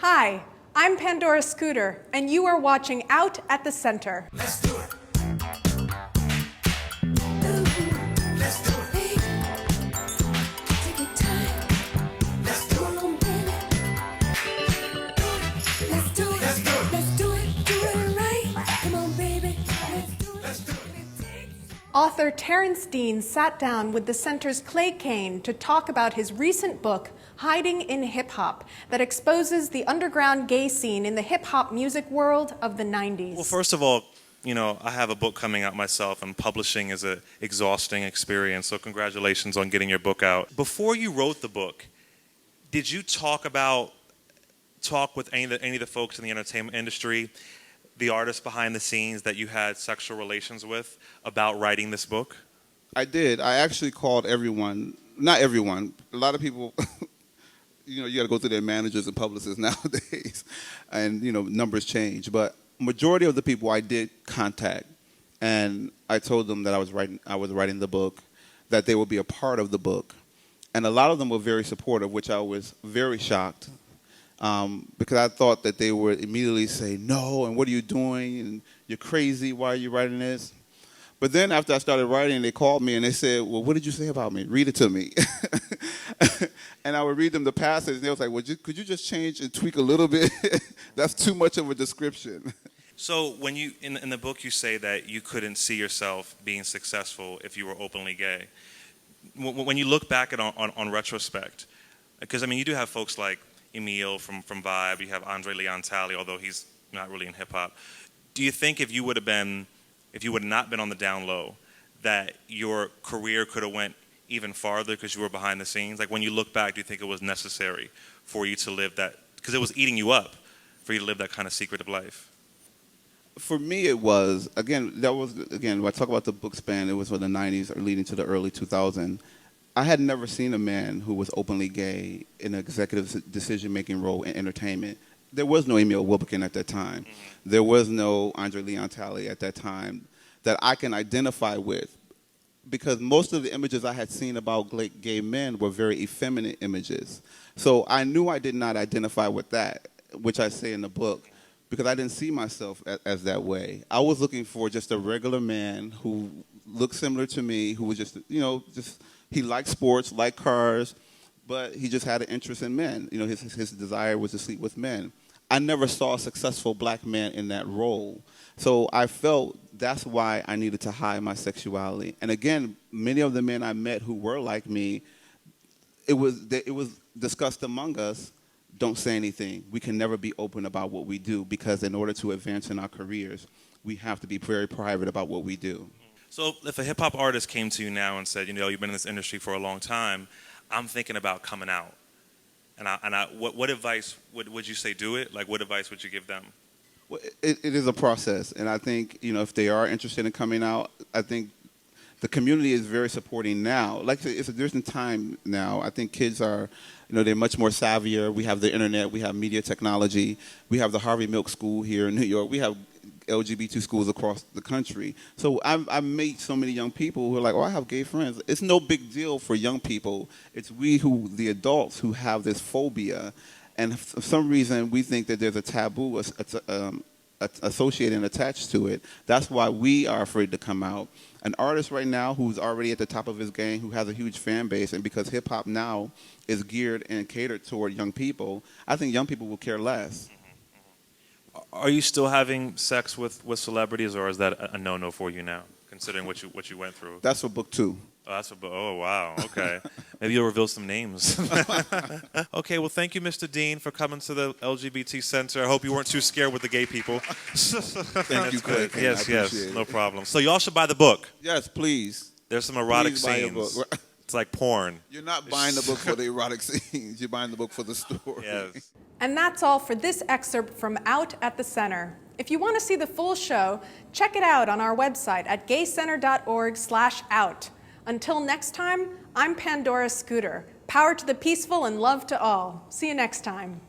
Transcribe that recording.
Hi, I'm Pandora Scooter, and you are watching Out at the Center. Let's do it. Let's do it. Take your time. Let's do it. Come on, baby. Let's do it. Let's do it. Let's do it. Do it right. Come on, baby. Let's do it. Let's do it. Author Terrance Dean sat down with the Center's Clay Kane to talk about his recent book, Hiding in Hip Hop, that exposes the underground gay scene in the hip hop music world of the 90s. Well, first of all, I have a book coming out myself, and publishing is an exhausting experience, so congratulations on getting your book out. Before you wrote the book, did you talk with any of the folks in the entertainment industry, the artists behind the scenes that you had sexual relations with, about writing this book? I did. I actually called everyone, not everyone, a lot of people, you got to go through their managers and publicists nowadays, and, numbers change. But majority of the people I did contact, and I told them that I was writing the book, that they would be a part of the book. And a lot of them were very supportive, which I was very shocked, because I thought that they would immediately say, no, and what are you doing? And you're crazy, why are you writing this? But then after I started writing, they called me and they said, well, what did you say about me? Read it to me. And I would read them the passage, and they was like, well, could you just change and tweak a little bit? That's too much of a description. So when you, in the book, you say that you couldn't see yourself being successful if you were openly gay. When you look back on retrospect, because, you do have folks like Emil from Vibe, you have Andre Leon Talley, although he's not really in hip-hop. Do you think if you would not been on the down low, that your career could have went even farther because you were behind the scenes? Like, when you look back, do you think it was necessary for you to live that, because it was eating you up, for you to live that kind of secretive life? For me, it was, when I talk about the book span, it was from the 90s or leading to the early 2000s. I had never seen a man who was openly gay in an executive decision-making role in entertainment. There was no Emil Wilbekin at that time. Mm-hmm. There was no Andre Leon Talley at that time that I can identify with, because most of the images I had seen about gay men were very effeminate images. So I knew I did not identify with that, which I say in the book, because I didn't see myself as that way. I was looking for just a regular man who looked similar to me, who was just he liked sports, liked cars, but he just had an interest in men. His desire was to sleep with men. I never saw a successful black man in that role. So I felt that's why I needed to hide my sexuality. And again, many of the men I met who were like me, it was discussed among us, don't say anything. We can never be open about what we do, because in order to advance in our careers, we have to be very private about what we do. So if a hip-hop artist came to you now and said, you've been in this industry for a long time, I'm thinking about coming out, what advice would you say do it? Like, what advice would you give them? Well, it is a process, and I think, if they are interested in coming out, I think the community is very supporting now. Like, it's a different time now. I think kids are, they're much more savvier. We have the internet, we have media technology, we have the Harvey Milk School here in New York, we have LGBT schools across the country. So I've met so many young people who are like, oh, I have gay friends. It's no big deal for young people. It's the adults, who have this phobia. And for some reason, we think that there's a taboo associated and attached to it. That's why we are afraid to come out. An artist right now who's already at the top of his game, who has a huge fan base, and because hip-hop now is geared and catered toward young people, I think young people will care less. Are you still having sex with celebrities, or is that a no-no for you now, considering what you went through? That's for book 2. Oh, wow. Okay. Maybe you'll reveal some names. Okay, well, thank you, Mr. Dean, for coming to the LGBT Center. I hope you weren't too scared with the gay people. Thank you, Clay. Yes, no problem. So y'all should buy the book. Yes, please. There's some erotic Please buy a scenes. book. It's like porn. You're not buying the book for the erotic scenes. You're buying the book for the story. Yes. And that's all for this excerpt from Out at the Center. If you want to see the full show, check it out on our website at gaycenter.org/out. Until next time, I'm Pandora Scooter. Power to the peaceful and love to all. See you next time.